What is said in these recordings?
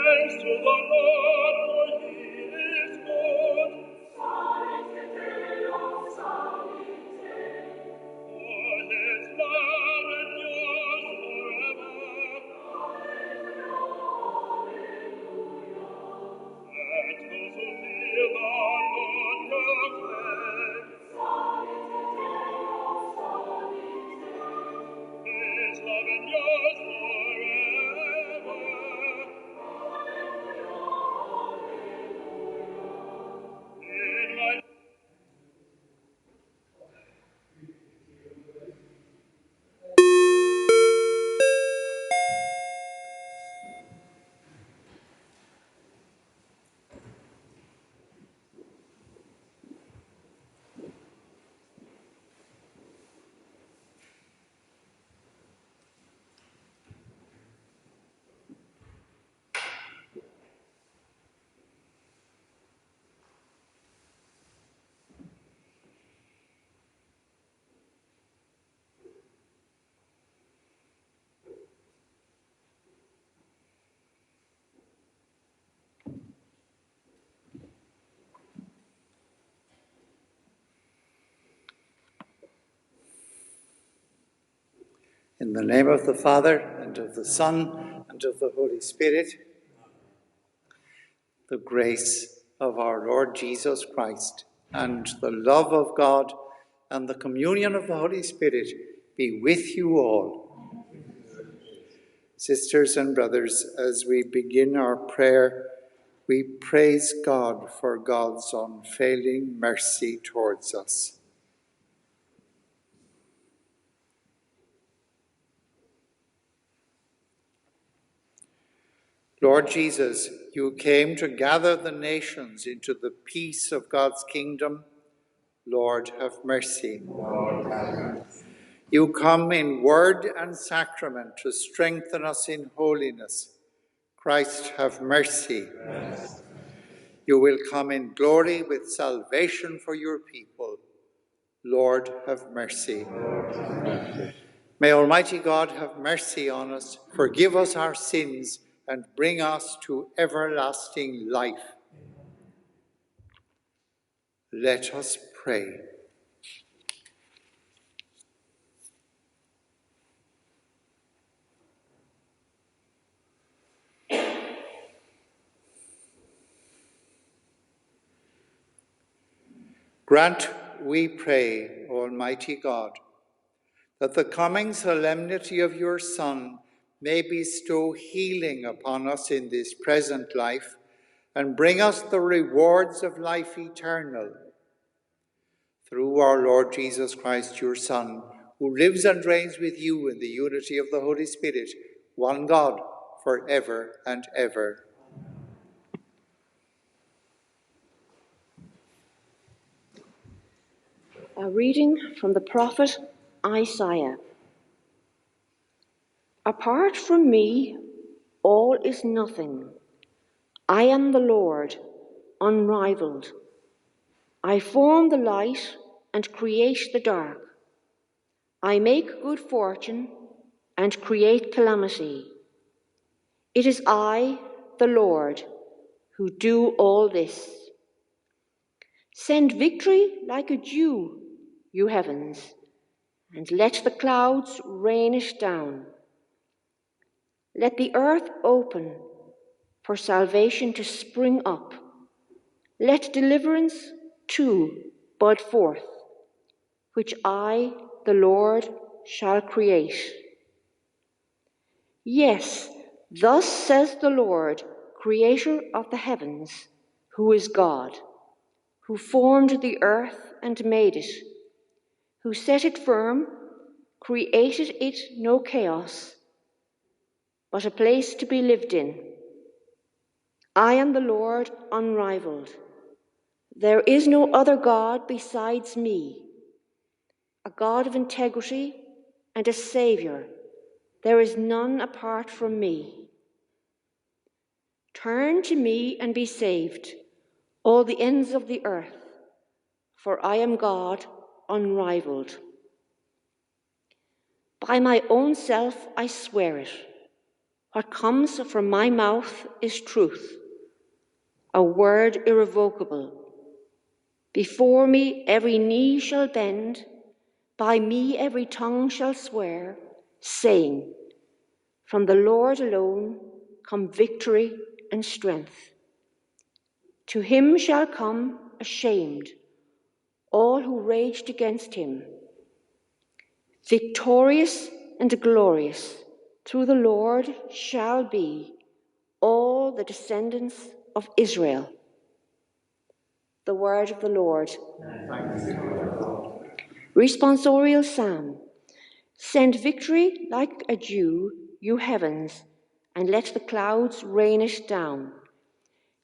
Thanks to the Lord, for he is good. For his love endures forever. Let those who fear the Lord proclaim. His love endures forever. In my In the name of the Father, and of the Son, and of the Holy Spirit, the grace of our Lord Jesus Christ, and the love of God, and the communion of the Holy Spirit be with you all. Sisters and brothers, as we begin our prayer, we praise God for God's unfailing mercy towards us. Lord Jesus, you came to gather the nations into the peace of God's kingdom. Lord, have mercy. Lord, have mercy. You come in word and sacrament to strengthen us in holiness. Christ, have mercy. Yes. You will come in glory with salvation for your people. Lord, have mercy. Lord, have mercy. May Almighty God have mercy on us, forgive us our sins, and bring us to everlasting life. Let us pray. Grant, we pray, Almighty God, that the coming solemnity of your Son may bestow healing upon us in this present life and bring us the rewards of life eternal. Through our Lord Jesus Christ, your Son, who lives and reigns with you in the unity of the Holy Spirit, one God, for ever and ever. A reading from the prophet Isaiah. Apart from me, all is nothing. I am the Lord, unrivaled. I form the light and create the dark. I make good fortune and create calamity. It is I, the Lord, who do all this. Send victory like a dew, you heavens, and let the clouds rain it down. Let the earth open for salvation to spring up. Let deliverance too bud forth, which I, the Lord, shall create. Yes, thus says the Lord, creator of the heavens, who is God, who formed the earth and made it, who set it firm, created it no chaos, but a place to be lived in. I am the Lord unrivaled. There is no other God besides me, a God of integrity and a Saviour. There is none apart from me. Turn to me and be saved, all the ends of the earth, for I am God. By my own self I swear it. What comes from my mouth is truth, a word irrevocable. Before me every knee shall bend, by me every tongue shall swear, saying, from the Lord alone come victory and strength. To him shall come ashamed all who raged against him. Victorious and glorious through the Lord shall be all the descendants of Israel. The word of the Lord. Responsorial Psalm. Send victory like a dew, you heavens, and let the clouds rain it down.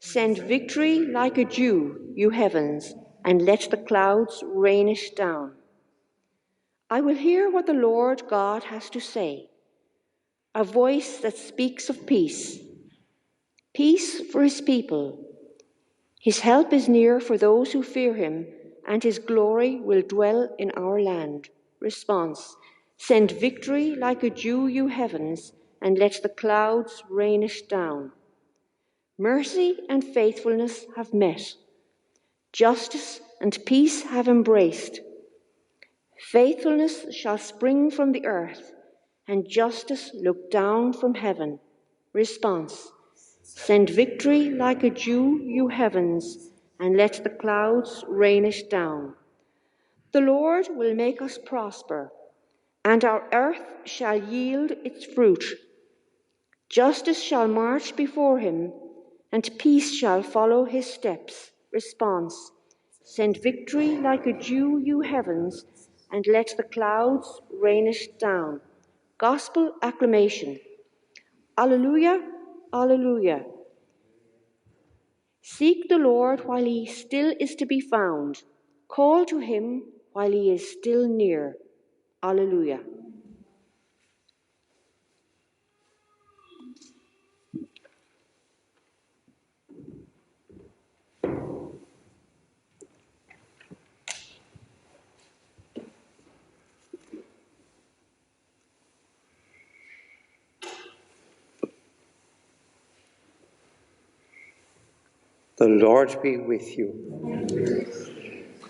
Send victory like a dew, you heavens, and let the clouds rain it down. I will hear what the Lord God has to say, a voice that speaks of peace. Peace for his people. His help is near for those who fear him, and his glory will dwell in our land. Response. Send victory like a dew, you heavens, and let the clouds rain it down. Mercy and faithfulness have met. Justice and peace have embraced. Faithfulness shall spring from the earth, and justice look down from heaven. Response. Send victory like a dew, you heavens, and let the clouds rain it down. The Lord will make us prosper, and our earth shall yield its fruit. Justice shall march before him, and peace shall follow his steps. Response. Send victory like a dew, you heavens, and let the clouds rain it down. Gospel acclamation. Alleluia, alleluia. Seek the Lord while he still is to be found. Call to him while he is still near. Alleluia. The Lord be with you.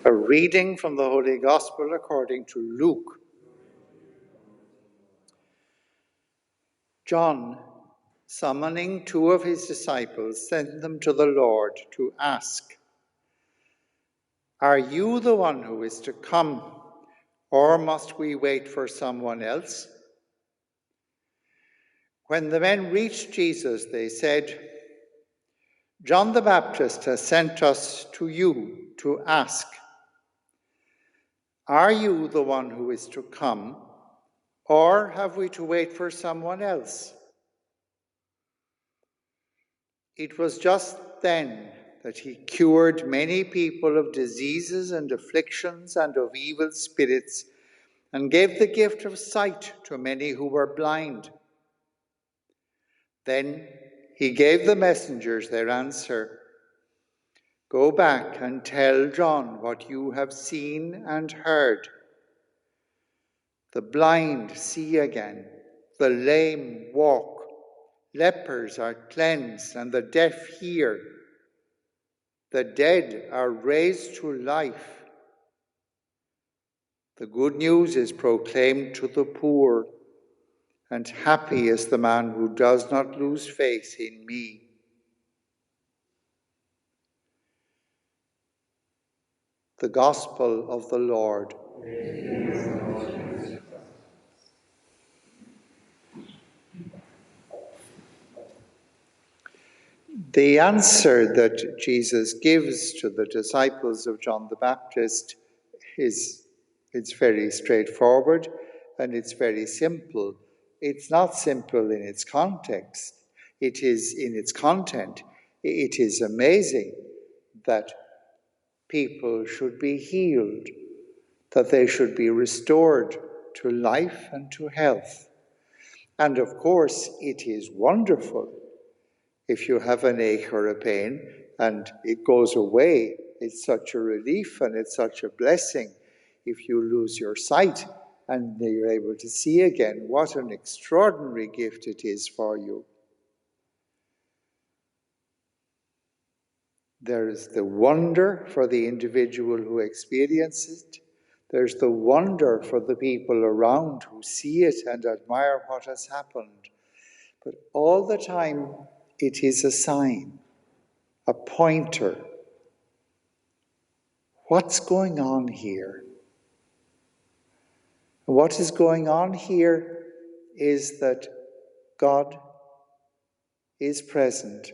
A reading from the Holy Gospel according to Luke. John, summoning two of his disciples, sent them to the Lord to ask, "Are you the one who is to come, or must we wait for someone else?" When the men reached Jesus, they said, "John the Baptist has sent us to you to ask, 'Are you the one who is to come, or have we to wait for someone else?'" It was just then that he cured many people of diseases and afflictions and of evil spirits, and gave the gift of sight to many who were blind. Then he gave the messengers their answer, "Go back and tell John what you have seen and heard. The blind see again, the lame walk, lepers are cleansed, and the deaf hear. The dead are raised to life. The good news is proclaimed to the poor, and happy is the man who does not lose faith in me." The Gospel of the Lord. The answer that Jesus gives to the disciples of John the Baptist it's very straightforward and it's very simple. It's not simple in its context. It is in its content. It is amazing that people should be healed, that they should be restored to life and to health. And of course, it is wonderful if you have an ache or a pain and it goes away. It's such a relief and it's such a blessing. If you lose your sight, and you're able to see again what an extraordinary gift it is for you. There's the wonder for the individual who experiences it. There's the wonder for the people around who see it and admire what has happened. But all the time, it is a sign, a pointer. What's going on here? What is going on here is that God is present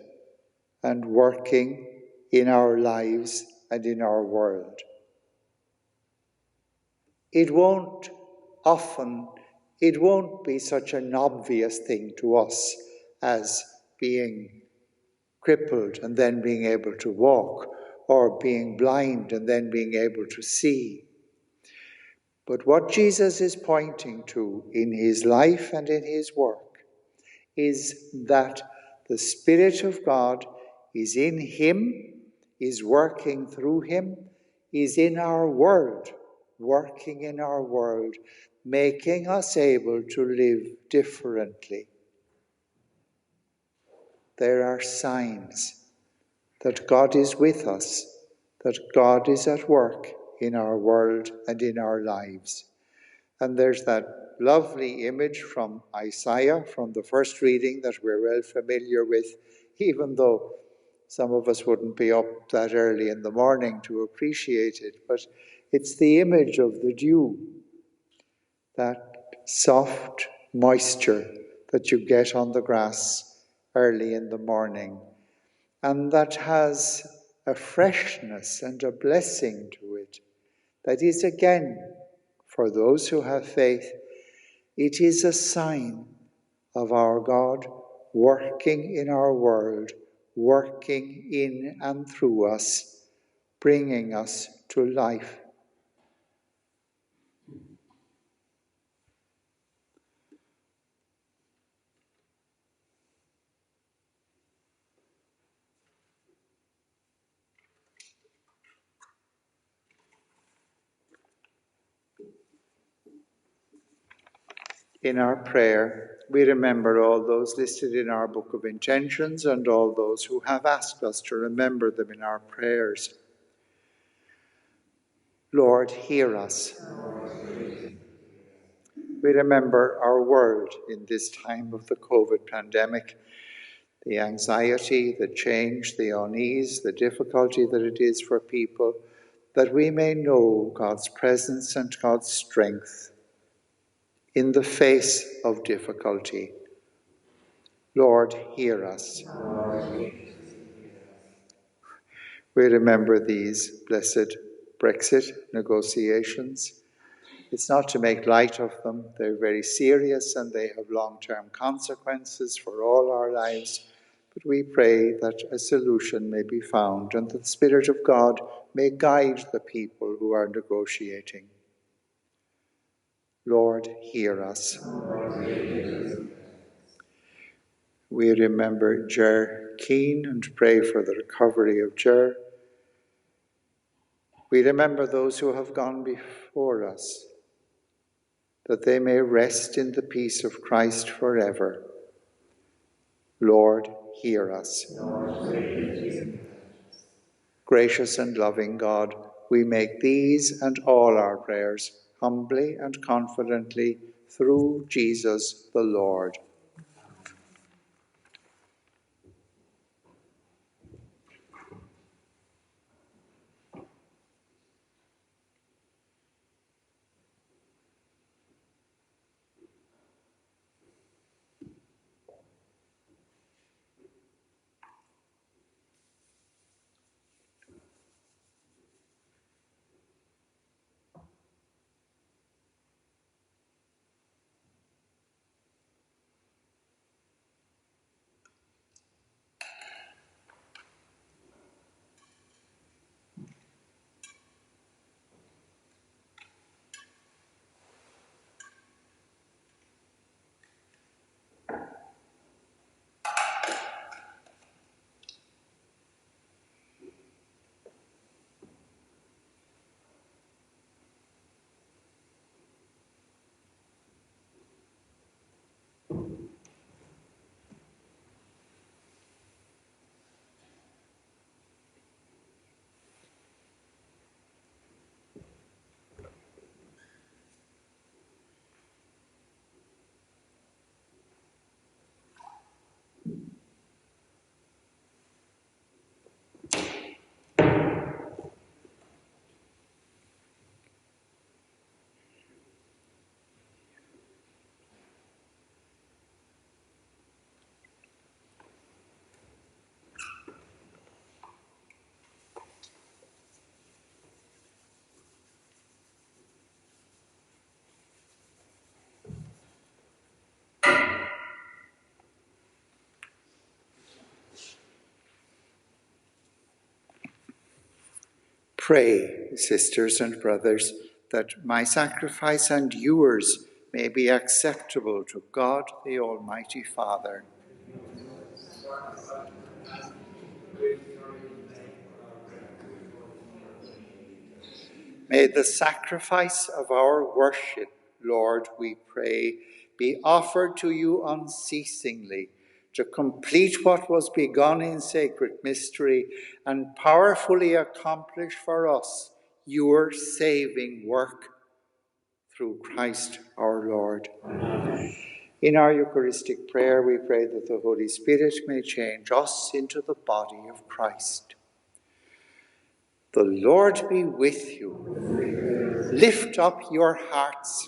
and working in our lives and in our world. It won't be such an obvious thing to us as being crippled and then being able to walk, or being blind and then being able to see. But what Jesus is pointing to in his life and in his work is that the Spirit of God is in him, is working through him, is in our world, working in our world, making us able to live differently. There are signs that God is with us, that God is at work in our world and in our lives. And there's that lovely image from Isaiah, from the first reading that we're well familiar with, even though some of us wouldn't be up that early in the morning to appreciate it. But it's the image of the dew, that soft moisture that you get on the grass early in the morning, and that has a freshness and a blessing to it. That is, again, for those who have faith, it is a sign of our God working in our world, working in and through us, bringing us to life. In our prayer, we remember all those listed in our book of intentions and all those who have asked us to remember them in our prayers. Lord, hear us. We remember our world in this time of the COVID pandemic, the anxiety, the change, the unease, the difficulty that it is for people, that we may know God's presence and God's strength in the face of difficulty. Lord, hear us. We remember these blessed Brexit negotiations. It's not to make light of them. They're very serious and they have long-term consequences for all our lives. But we pray that a solution may be found and that the Spirit of God may guide the people who are negotiating. Lord, hear us. We remember Ger Keane and pray for the recovery of Ger. We remember those who have gone before us, that they may rest in the peace of Christ forever. Lord, hear us. Gracious and loving God, we make these and all our prayers humbly and confidently through Jesus the Lord. Pray, sisters and brothers, that my sacrifice and yours may be acceptable to God, the Almighty Father. May the sacrifice of our worship, Lord, we pray, be offered to you unceasingly, to complete what was begun in sacred mystery and powerfully accomplish for us your saving work through Christ our Lord. In our Eucharistic prayer, we pray that the Holy Spirit may change us into the body of Christ. The Lord be with you. Lift up your hearts.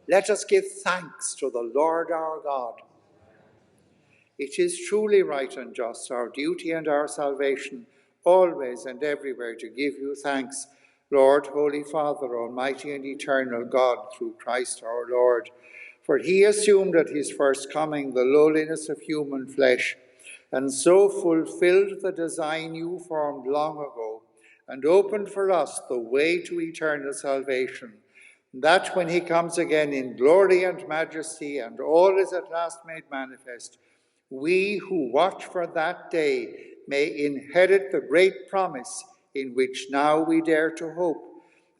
Let us give thanks to the Lord our God. It is truly right and just, our duty and our salvation, always and everywhere to give you thanks, Lord, Holy Father, Almighty and eternal God, through Christ our Lord. For he assumed at his first coming the lowliness of human flesh, and so fulfilled the design you formed long ago, and opened for us the way to eternal salvation, that when he comes again in glory and majesty, and all is at last made manifest, we who watch for that day may inherit the great promise in which now we dare to hope.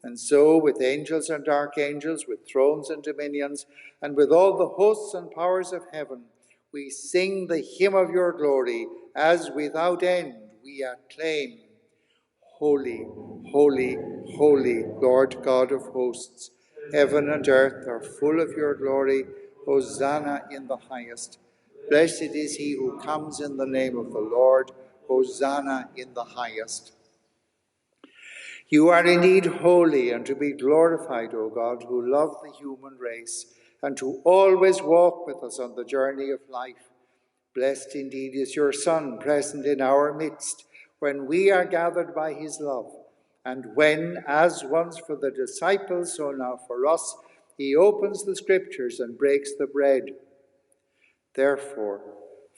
And so, with angels and archangels, with thrones and dominions, and with all the hosts and powers of heaven, we sing the hymn of your glory, as without end we acclaim, Holy, holy, holy, Lord God of hosts, heaven and earth are full of your glory. Hosanna in the highest. Blessed is he who comes in the name of the Lord. Hosanna in the highest. You are indeed holy and to be glorified, O God, who love the human race and who always walk with us on the journey of life. Blessed indeed is your Son, present in our midst, when we are gathered by his love, and when, as once for the disciples, so now for us, he opens the Scriptures and breaks the bread. Therefore,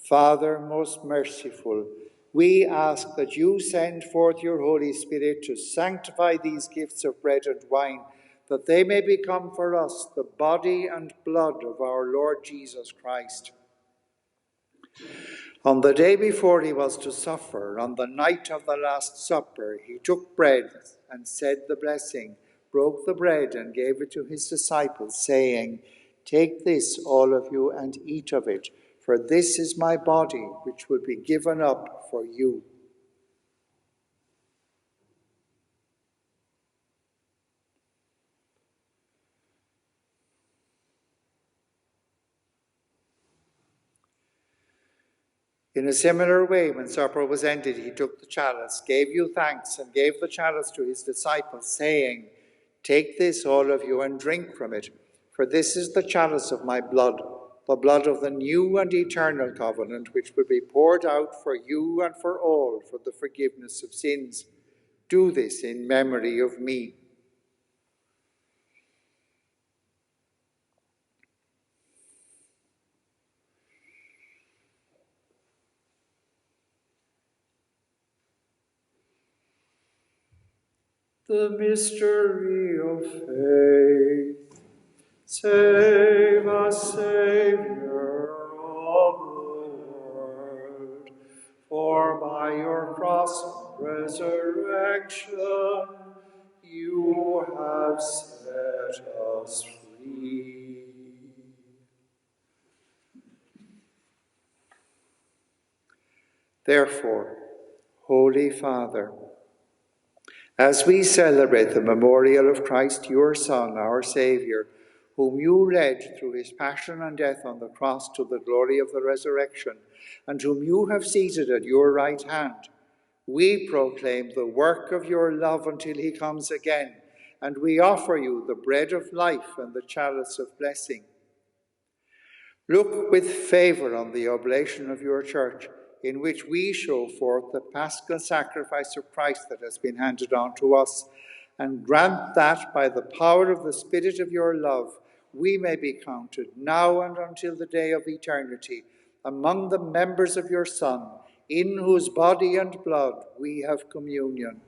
Father most merciful, we ask that you send forth your Holy Spirit to sanctify these gifts of bread and wine, that they may become for us the body and blood of our Lord Jesus Christ. On the day before he was to suffer, on the night of the Last Supper, he took bread and said the blessing, broke the bread and gave it to his disciples, saying, "Take this, all of you, and eat of it, for this is my body, which will be given up for you." In a similar way, when supper was ended, he took the chalice, gave you thanks, and gave the chalice to his disciples, saying, "Take this, all of you, and drink from it, for this is the chalice of my blood, the blood of the new and eternal covenant, which will be poured out for you and for all for the forgiveness of sins. Do this in memory of me." The mystery of faith. Save us, Saviour of the world, for by your cross and resurrection you have set us free. Therefore, Holy Father, as we celebrate the memorial of Christ, your Son, our Saviour, whom you led through his passion and death on the cross to the glory of the resurrection, and whom you have seated at your right hand, we proclaim the work of your love until he comes again, and we offer you the bread of life and the chalice of blessing. Look with favour on the oblation of your church, in which we show forth the paschal sacrifice of Christ that has been handed on to us, and grant that by the power of the Spirit of your love we may be counted, now and until the day of eternity, among the members of your Son, in whose body and blood we have communion.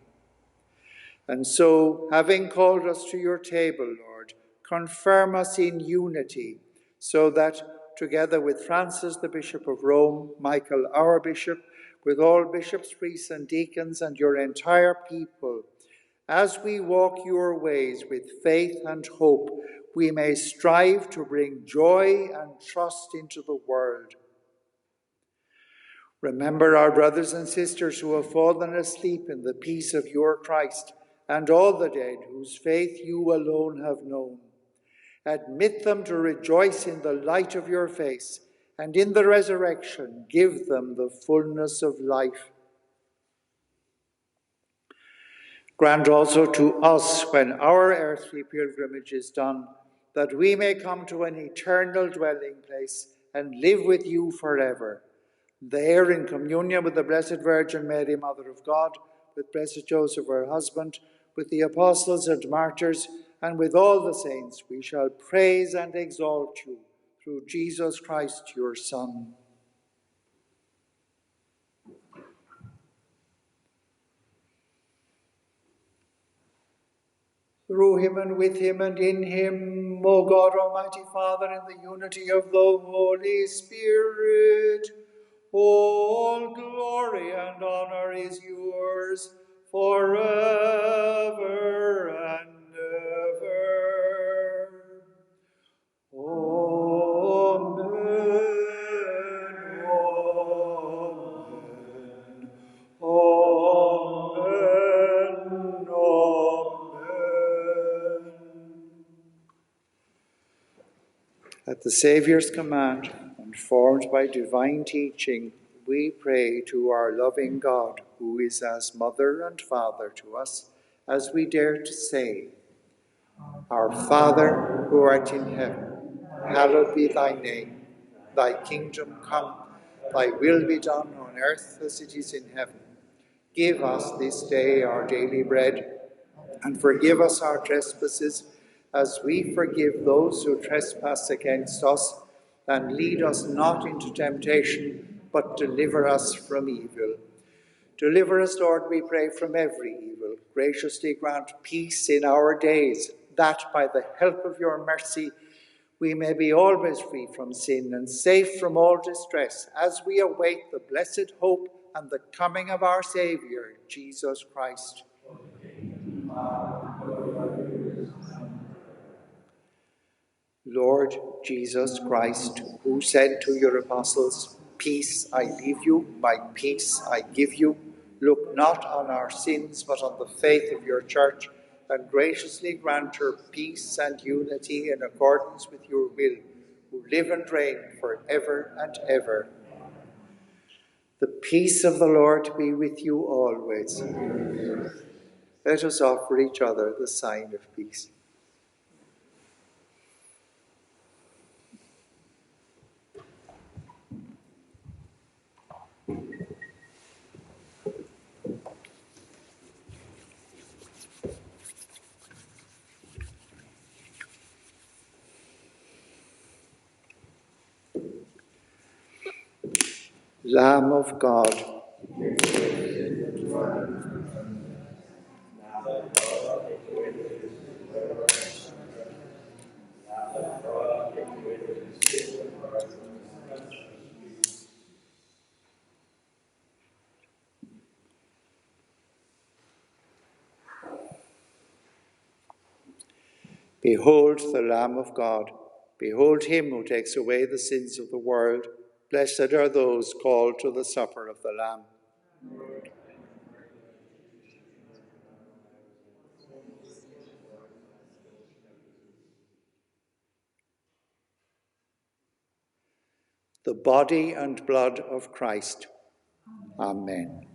And so, having called us to your table, Lord, confirm us in unity, so that, together with Francis, the Bishop of Rome, Michael, our Bishop, with all bishops, priests, and deacons, and your entire people, as we walk your ways with faith and hope, we may strive to bring joy and trust into the world. Remember our brothers and sisters who have fallen asleep in the peace of your Christ, and all the dead whose faith you alone have known. Admit them to rejoice in the light of your face, and in the resurrection give them the fullness of life. Grant also to us, when our earthly pilgrimage is done, that we may come to an eternal dwelling place and live with you forever. There, in communion with the Blessed Virgin Mary, Mother of God, with Blessed Joseph, her husband, with the apostles and martyrs, and with all the saints, we shall praise and exalt you through Jesus Christ, your Son. Through him and with him and in him, O God, Almighty Father, in the unity of the Holy Spirit, all glory and honor is yours forever and ever. Amen. Amen. Amen. Amen. At the Saviour's command, and formed by divine teaching, we pray to our loving God, who is as mother and father to us, as we dare to say, Our Father, who art in heaven, hallowed be thy name. Thy kingdom come, thy will be done on earth as it is in heaven. Give us this day our daily bread, and forgive us our trespasses, as we forgive those who trespass against us. And lead us not into temptation, but deliver us from evil. Deliver us, Lord, we pray, from every evil. Graciously grant peace in our days, that by the help of your mercy we may be always free from sin and safe from all distress, as we await the blessed hope and the coming of our Saviour, Jesus Christ. Lord Jesus Christ, who said to your apostles, Peace I leave you, my peace I give you, look not on our sins, but on the faith of your church, and graciously grant her peace and unity in accordance with your will, who live and reign for ever and ever. The peace of the Lord be with you always. Let us offer each other the sign of peace. Lamb of God, behold the Lamb of God. Behold him who takes away the sins of the world. Blessed are those called to the supper of the Lamb. The body and blood of Christ. Amen.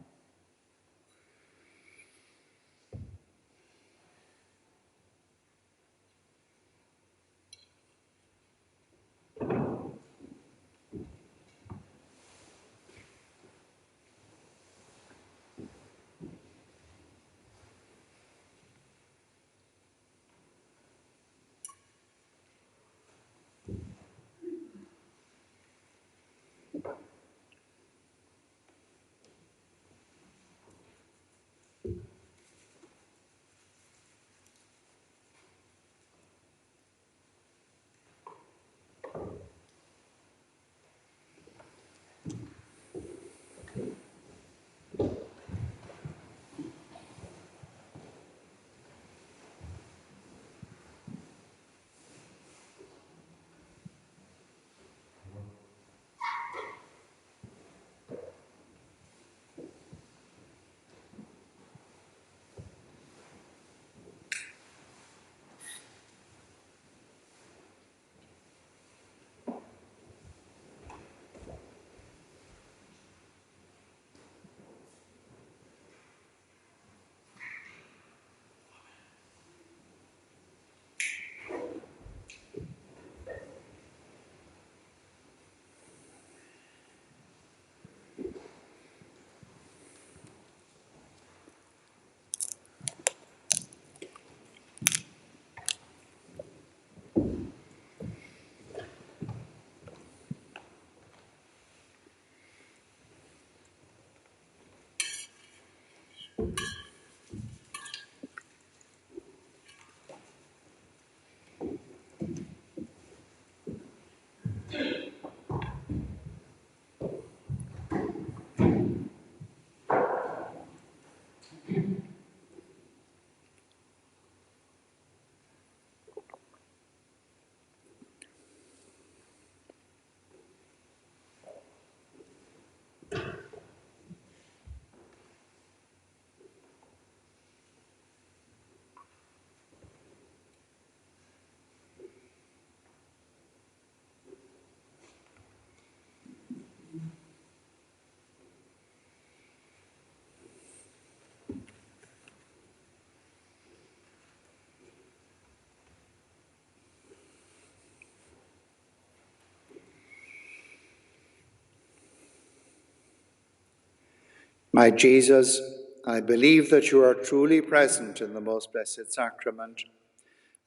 My Jesus, I believe that you are truly present in the most blessed sacrament.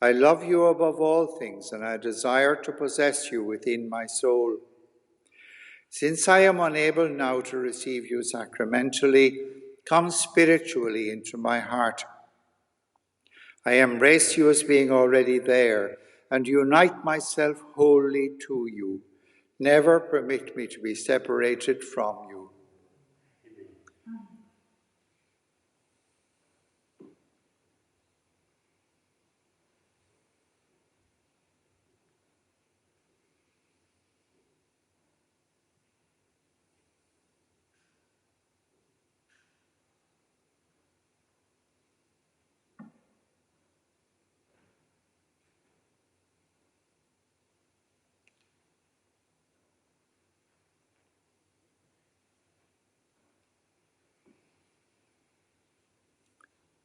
I love you above all things, and I desire to possess you within my soul. Since I am unable now to receive you sacramentally, come spiritually into my heart. I embrace you as being already there, and unite myself wholly to you. Never permit me to be separated from you.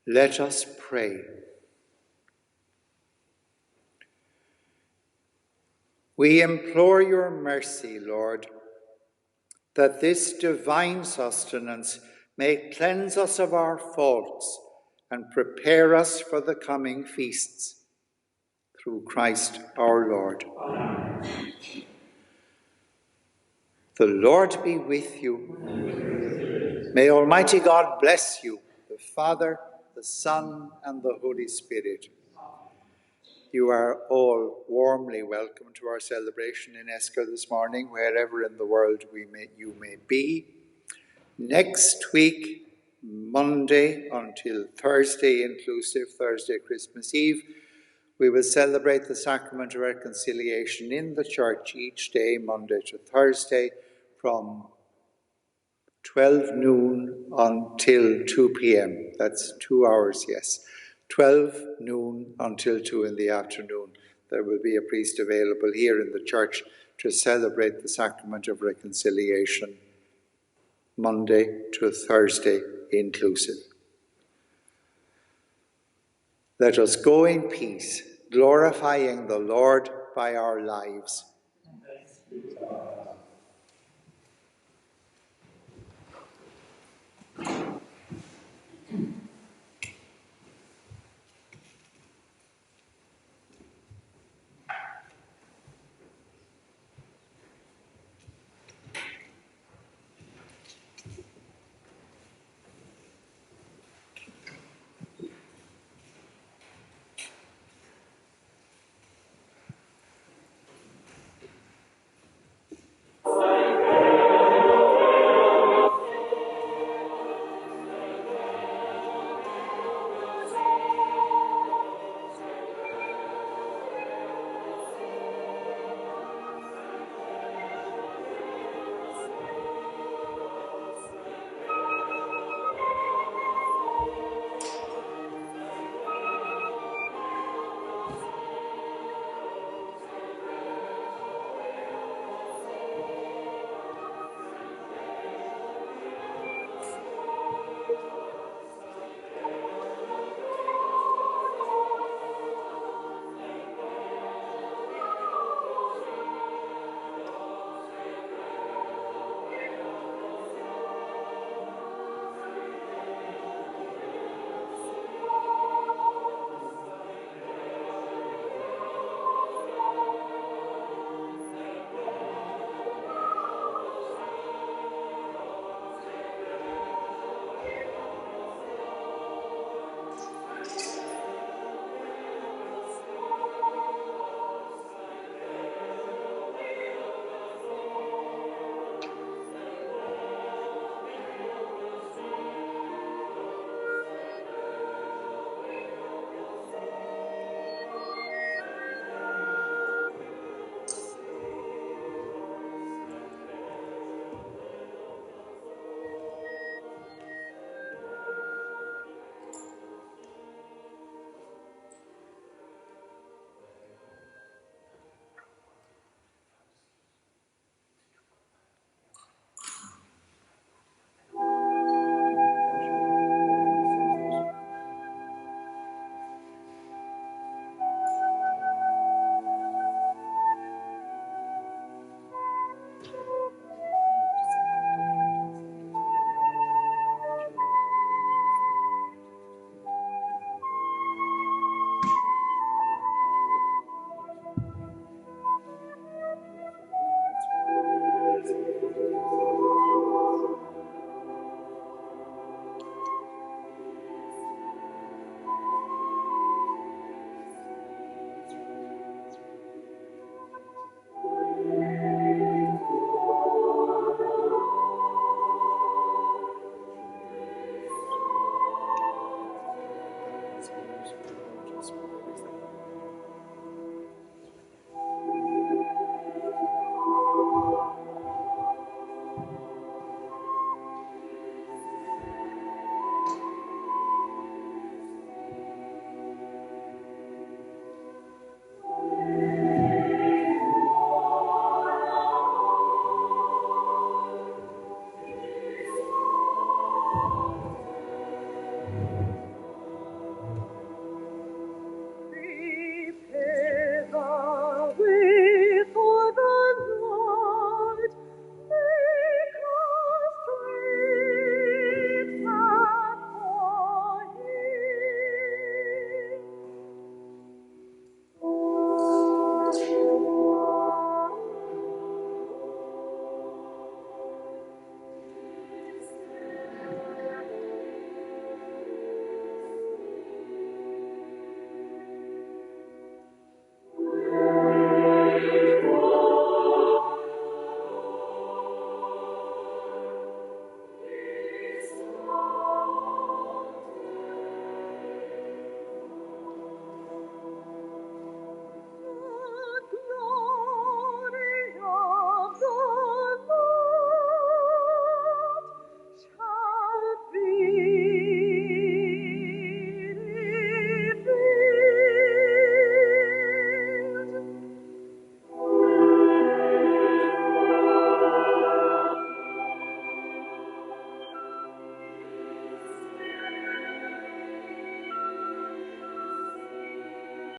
Let us pray. We implore your mercy, Lord, that this divine sustenance may cleanse us of our faults and prepare us for the coming feasts. Through Christ our Lord. Amen. The Lord be with you. May Almighty God bless you, the Father, the Son, and the Holy Spirit. You are all warmly welcome to our celebration in Esker this morning, wherever in the world you may be. Next week, Monday until Thursday inclusive, Thursday Christmas Eve, we will celebrate the Sacrament of Reconciliation in the church each day, Monday to Thursday, from 12 noon until 2 p.m. That's 2 hours, yes. 12 noon until 2 in the afternoon. There will be a priest available here in the church to celebrate the Sacrament of Reconciliation, Monday to Thursday inclusive. Let us go in peace, glorifying the Lord by our lives.